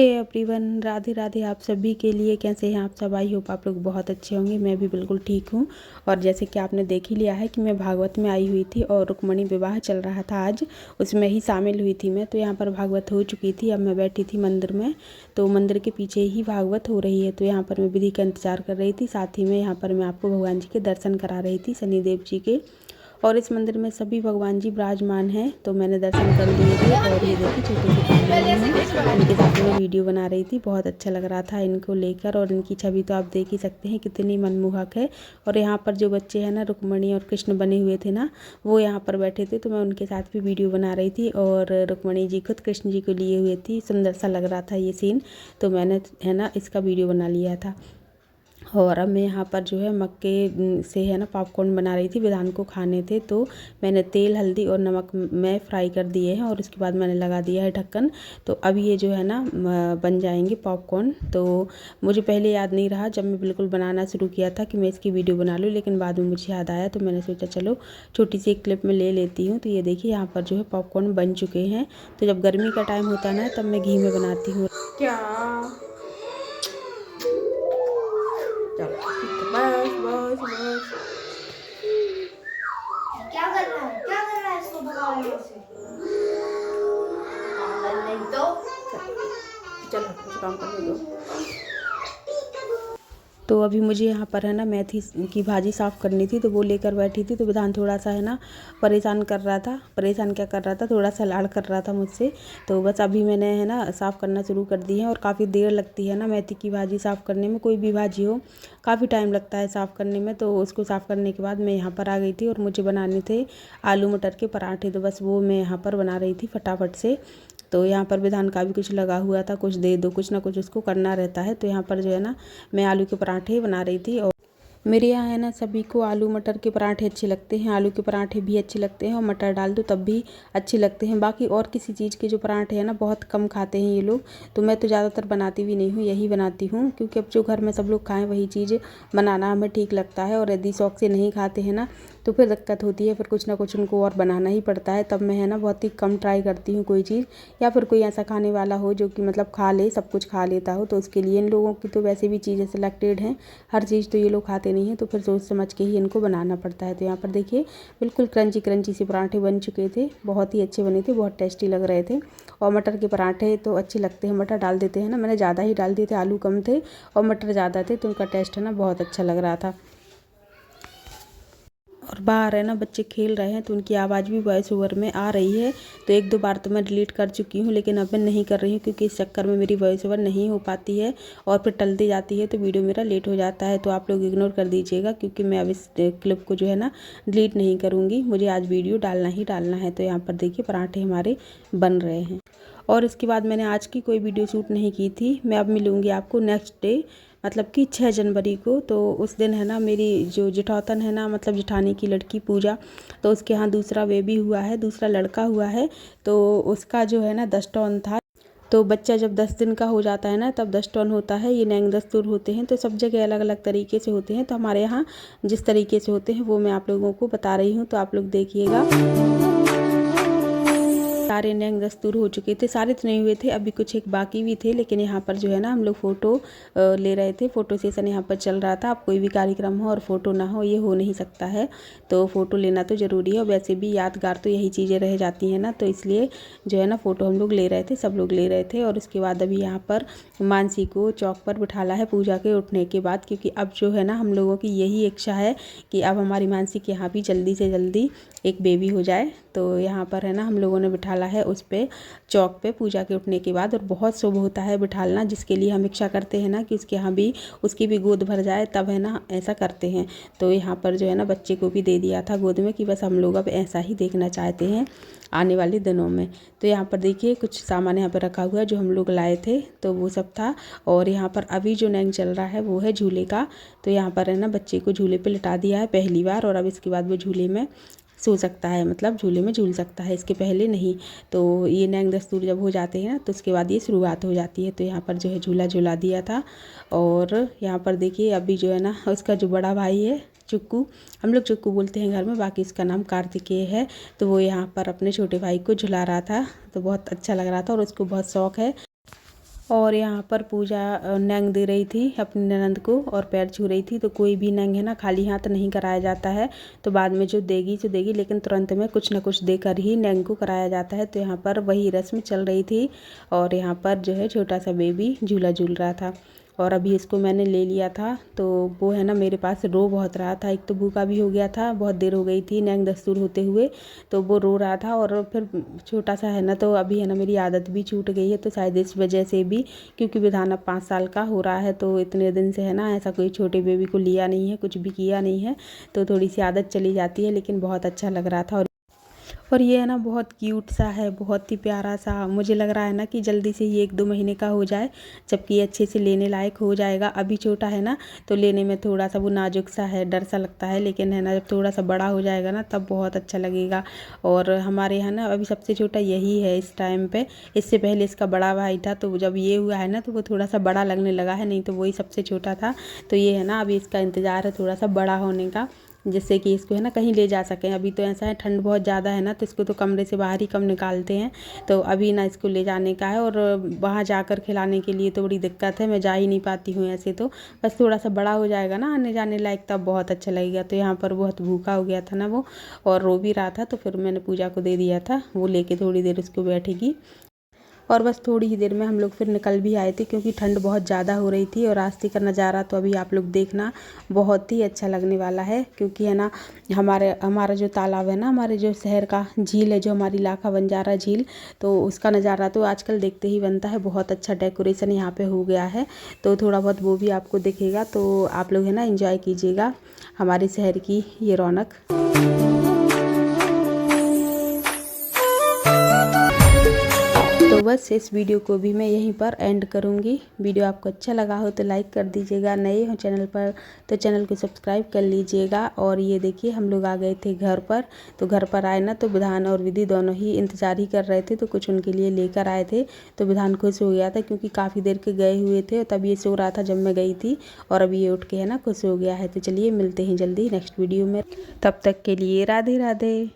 Hey everyone, Radhe Radhe आप सभी के लिए। कैसे हैं आप सब? आई होप आप लोग बहुत अच्छे होंगे। मैं भी बिल्कुल ठीक हूँ। और जैसे कि आपने देख ही लिया है कि मैं भागवत में आई हुई थी और रुक्मणी विवाह चल रहा था आज, उसमें ही शामिल हुई थी मैं। तो यहाँ पर भागवत हो चुकी थी। अब मैं बैठी थी मंदिर में, तो मंदिर के पीछे ही भागवत हो रही है। तो यहाँ पर मैं विधि का इंतजार कर रही थी, साथ ही में यहाँ पर मैं आपको भगवान जी के दर्शन करा रही थी, शनिदेव जी के। और इस मंदिर में सभी भगवान जी विराजमान हैं, तो मैंने दर्शन कर लिए थे। और ये देखिए छोटे से कान्हा हैं, इनके साथ में वीडियो बना रही थी। बहुत अच्छा लग रहा था इनको लेकर, और इनकी छवि तो आप देख ही सकते हैं कितनी मनमोहक है। और यहाँ पर जो बच्चे हैं ना, रुक्मणी और कृष्ण बने हुए थे ना, वो यहाँ पर बैठे थे, तो मैं उनके साथ भी वीडियो बना रही थी। और रुक्मणी जी खुद कृष्ण जी को लिए हुए थी। सुंदर सा लग रहा था ये सीन, तो मैंने है ना इसका वीडियो बना लिया था। और अब मैं यहाँ पर जो है मक्के से है ना पॉपकॉर्न बना रही थी, विधान को खाने थे। तो मैंने तेल, हल्दी और नमक में फ्राई कर दिए हैं, और उसके बाद मैंने लगा दिया है ढक्कन। तो अब ये जो है ना बन जाएंगे पॉपकॉर्न। तो मुझे पहले याद नहीं रहा जब मैं बिल्कुल बनाना शुरू किया था कि मैं इसकी वीडियो बना लूँ, लेकिन बाद में मुझे याद आया, तो मैंने सोचा चलो छोटी सी एक क्लिप में ले लेती हूँ। तो ये देखिए यहाँ पर जो है पॉपकॉर्न बन चुके हैं। तो जब गर्मी का टाइम होता है ना, तब मैं घी में बनाती हूँ। क्या बस बस बस। क्या कर रहा है? क्या कर रहा है? इसको भगाओ यहाँ से। पागल नहीं तो। चलो कुछ काम करने दो। तो अभी मुझे यहाँ पर है ना मेथी की भाजी साफ़ करनी थी, तो वो लेकर बैठी थी। तो विधान थोड़ा सा है ना परेशान कर रहा था। परेशान क्या कर रहा था, थोड़ा सा लाड़ कर रहा था मुझसे। तो बस अभी मैंने है ना साफ़ करना शुरू कर दी है। और काफ़ी देर लगती है ना मेथी की भाजी साफ़ करने में, कोई भी भाजी हो काफ़ी टाइम लगता है साफ़ करने में। तो उसको साफ़ करने के बाद मैं यहाँ पर आ गई थी, और मुझे बनाने थे आलू मटर के पराठे। तो बस वो मैं यहाँ पर बना रही थी फटाफट से। तो यहाँ पर विधान का भी कुछ लगा हुआ था, कुछ दे दो, कुछ ना कुछ उसको करना रहता है। तो यहाँ पर जो है ना मैं आलू के पराठे बना रही थी। और मेरे यहाँ है ना सभी को आलू मटर के पराठे अच्छे लगते हैं। आलू के पराठे भी अच्छे लगते हैं, और मटर डाल दो तब भी अच्छे लगते हैं। बाकी और किसी चीज़ के जो पराठे हैं ना बहुत कम खाते हैं ये लोग। तो मैं तो ज़्यादातर बनाती भी नहीं हूँ, यही बनाती हूँ, क्योंकि अब जो घर में सब लोग खाएं वही चीज़ बनाना हमें ठीक लगता है। और यदि शौक से नहीं खाते हैं ना, तो फिर दिक्कत होती है, फिर कुछ ना कुछ उनको और बनाना ही पड़ता है। तब मैं है ना बहुत ही कम ट्राई करती हूँ कोई चीज़, या फिर कोई ऐसा खाने वाला हो जो कि मतलब खा ले, सब कुछ खा लेता हो। तो उसके लिए इन लोगों की तो वैसे भी चीज़ें सिलेक्टेड हैं, हर चीज़ तो ये लोग खाते नहीं हैं, तो फिर सोच समझ के ही इनको बनाना पड़ता है। तो यहाँ पर देखिए बिल्कुल क्रंची क्रंची से पराठे बन चुके थे, बहुत ही अच्छे बने थे, बहुत टेस्टी लग रहे थे। और मटर के पराठे तो अच्छे लगते हैं, मटर डाल देते हैं ना, मैंने ज़्यादा ही डाल दिए थे, आलू कम थे और मटर ज़्यादा थे, तो उनका टेस्ट है ना बहुत अच्छा लग रहा था। और बाहर है ना बच्चे खेल रहे हैं, तो उनकी आवाज़ भी वॉइस ओवर में आ रही है। तो एक दो बार तो मैं डिलीट कर चुकी हूँ, लेकिन अब मैं नहीं कर रही हूँ, क्योंकि इस चक्कर में मेरी वॉइस ओवर नहीं हो पाती है, और फिर टलती जाती है, तो वीडियो मेरा लेट हो जाता है। तो आप लोग इग्नोर कर दीजिएगा, क्योंकि मैं अब इस क्लिप को जो है ना डिलीट नहीं करूँगी। मुझे आज वीडियो डालना ही डालना है। तो यहाँ पर देखिए पराठे हमारे बन रहे हैं। और इसके बाद मैंने आज की कोई वीडियो शूट नहीं की थी। मैं अब मिलूँगी आपको नेक्स्ट डे, मतलब कि 6 जनवरी को। तो उस दिन है ना मेरी जो जेठौतन है ना, मतलब जेठानी की लड़की पूजा, तो उसके यहाँ दूसरा बेबी हुआ है, दूसरा लड़का हुआ है। तो उसका जो है ना 10 टॉन था। तो बच्चा जब 10 दिन का हो जाता है ना, तब 10 टॉन होता है। ये नैंग दस्तूर होते हैं, तो सब जगह अलग अलग तरीके से होते हैं। तो हमारे यहाँ जिस तरीके से होते हैं वो मैं आप लोगों को बता रही हूँ, तो आप लोग देखिएगा। सारे नैंग दस्तूर हो चुके थे, सारे तो नहीं हुए थे, अभी कुछ एक बाकी भी थे। लेकिन यहाँ पर जो है ना हम लोग फ़ोटो ले रहे थे, फ़ोटो सेशन यहाँ पर चल रहा था। अब कोई भी कार्यक्रम हो और फ़ोटो ना हो, ये हो नहीं सकता है। तो फ़ोटो लेना तो ज़रूरी है, और वैसे भी यादगार तो यही चीज़ें रह जाती हैं ना, तो इसलिए जो है ना फ़ोटो हम लोग ले रहे थे, सब लोग ले रहे थे। और उसके बाद अभी यहाँ पर मानसी को चौक पर बिठाला है पूजा के उठने के बाद, क्योंकि अब जो है ना हम लोगों की यही इच्छा है कि अब हमारी मानसी के यहाँ भी जल्दी से जल्दी एक बेबी हो जाए। तो यहाँ पर है ना हम लोगों ने बिठाला है उस पे चौक पे पूजा के उठने के बाद। और बहुत शुभ होता है बिठालना, जिसके लिए हम इच्छा करते हैं ना कि उसके यहाँ भी उसकी भी गोद भर जाए, तब है ना ऐसा करते हैं। तो यहाँ पर जो है ना बच्चे को भी दे दिया था गोद में, कि बस हम लोग अब ऐसा ही देखना चाहते हैं आने वाले दिनों में। तो यहाँ पर देखिए कुछ सामान यहाँ पर रखा हुआ है जो हम लोग लाए थे, तो वो सब था। और यहाँ पर अभी जो नैंग चल रहा है वो है झूले का। तो यहाँ पर है ना बच्चे को झूले पे लिटा दिया है पहली बार, और अब इसके बाद वो झूले में सो सकता है, मतलब झूले में झूल सकता है, इसके पहले नहीं। तो ये नैंग दस्तूर जब हो जाते हैं ना, तो उसके बाद ये शुरुआत हो जाती है। तो यहाँ पर जो है झूला झूला दिया था। और यहाँ पर देखिए अभी जो है ना उसका जो बड़ा भाई है चुक्कू, हम लोग चुक्कू बोलते हैं घर में, बाकी इसका नाम कार्तिकेय है। तो वो यहाँ पर अपने छोटे भाई को झुला रहा था, तो बहुत अच्छा लग रहा था, और उसको बहुत शौक है। और यहाँ पर पूजा नंग दे रही थी अपनी ननंद को और पैर छू रही थी। तो कोई भी नंग है ना खाली हाथ नहीं कराया जाता है, तो बाद में जो देगी लेकिन तुरंत में कुछ ना कुछ देकर ही नंग को कराया जाता है। तो यहाँ पर वही रस्म चल रही थी और यहाँ पर जो है छोटा सा बेबी झूला झूल रहा था। और अभी इसको मैंने ले लिया था, तो वो है ना मेरे पास रो बहुत रहा था। एक तो भूखा भी हो गया था, बहुत देर हो गई थी नंग दस्तूर होते हुए, तो वो रो रहा था। और फिर छोटा सा है ना, तो अभी है ना मेरी आदत भी छूट गई है, तो शायद इस वजह से भी, क्योंकि विधान अब 5 साल का हो रहा है, तो इतने दिन से है ना ऐसा कोई छोटे बेबी को लिया नहीं है, कुछ भी किया नहीं है, तो थोड़ी सी आदत चली जाती है। लेकिन बहुत अच्छा लग रहा था। और ये है ना बहुत क्यूट सा है, बहुत ही प्यारा सा। मुझे लग रहा है ना कि जल्दी से ये 1-2 महीने का हो जाए, जबकि ये अच्छे से लेने लायक हो जाएगा। अभी छोटा है ना, तो लेने में थोड़ा सा वो नाजुक सा है, डर सा लगता है, लेकिन है ना जब थोड़ा सा बड़ा हो जाएगा ना तब बहुत अच्छा लगेगा। और हमारे यहाँ ना अभी सबसे छोटा यही है इस टाइम पे। इससे पहले इसका बड़ा भाई था, तो जब ये हुआ है ना तो वो थोड़ा सा बड़ा लगने लगा है, नहीं तो वही सबसे छोटा था। तो ये है ना अभी इसका इंतज़ार है थोड़ा सा बड़ा होने का, जिससे कि इसको है ना कहीं ले जा सकें। अभी तो ऐसा है ठंड बहुत ज़्यादा है ना, तो इसको तो कमरे से बाहर ही कम निकालते हैं। तो अभी ना इसको ले जाने का है, और वहाँ जाकर खिलाने के लिए तो बड़ी दिक्कत है, मैं जा ही नहीं पाती हूँ ऐसे। तो बस थोड़ा सा बड़ा हो जाएगा ना आने जाने लायक, तब बहुत अच्छा लगेगा। तो यहाँ पर बहुत भूखा हो गया था ना वो, और रो भी रहा था, तो फिर मैंने पूजा को दे दिया था, वो लेके थोड़ी देर उसको बैठेगी। और बस थोड़ी ही देर में हम लोग फिर निकल भी आए थे, क्योंकि ठंड बहुत ज़्यादा हो रही थी। और रास्ते का नज़ारा तो अभी आप लोग देखना, बहुत ही अच्छा लगने वाला है। क्योंकि है ना हमारा जो तालाब है ना, हमारे जो शहर का झील है, जो हमारी लाखा बंजारा झील, तो उसका नज़ारा तो आजकल देखते ही बनता है। बहुत अच्छा डेकोरेशन यहाँ पे हो गया है, तो थोड़ा बहुत वो भी आपको दिखेगा। तो आप लोग है ना एंजॉय कीजिएगा हमारे शहर की ये रौनक। तो बस इस वीडियो को भी मैं यहीं पर एंड करूँगी। वीडियो आपको अच्छा लगा हो तो लाइक कर दीजिएगा, नए हो चैनल पर तो चैनल को सब्सक्राइब कर लीजिएगा। और ये देखिए हम लोग आ गए थे घर पर। तो घर पर आए ना, तो विधान और विधि दोनों ही इंतज़ार ही कर रहे थे, तो कुछ उनके लिए लेकर आए थे। तो विधान खुश हो गया था, क्योंकि काफ़ी देर के गए हुए थे, तब ये सो रहा था जब मैं गई थी, और अभी ये उठ के है ना खुश हो गया है। तो चलिए मिलते हैं जल्दी नेक्स्ट वीडियो में, तब तक के लिए राधे राधे।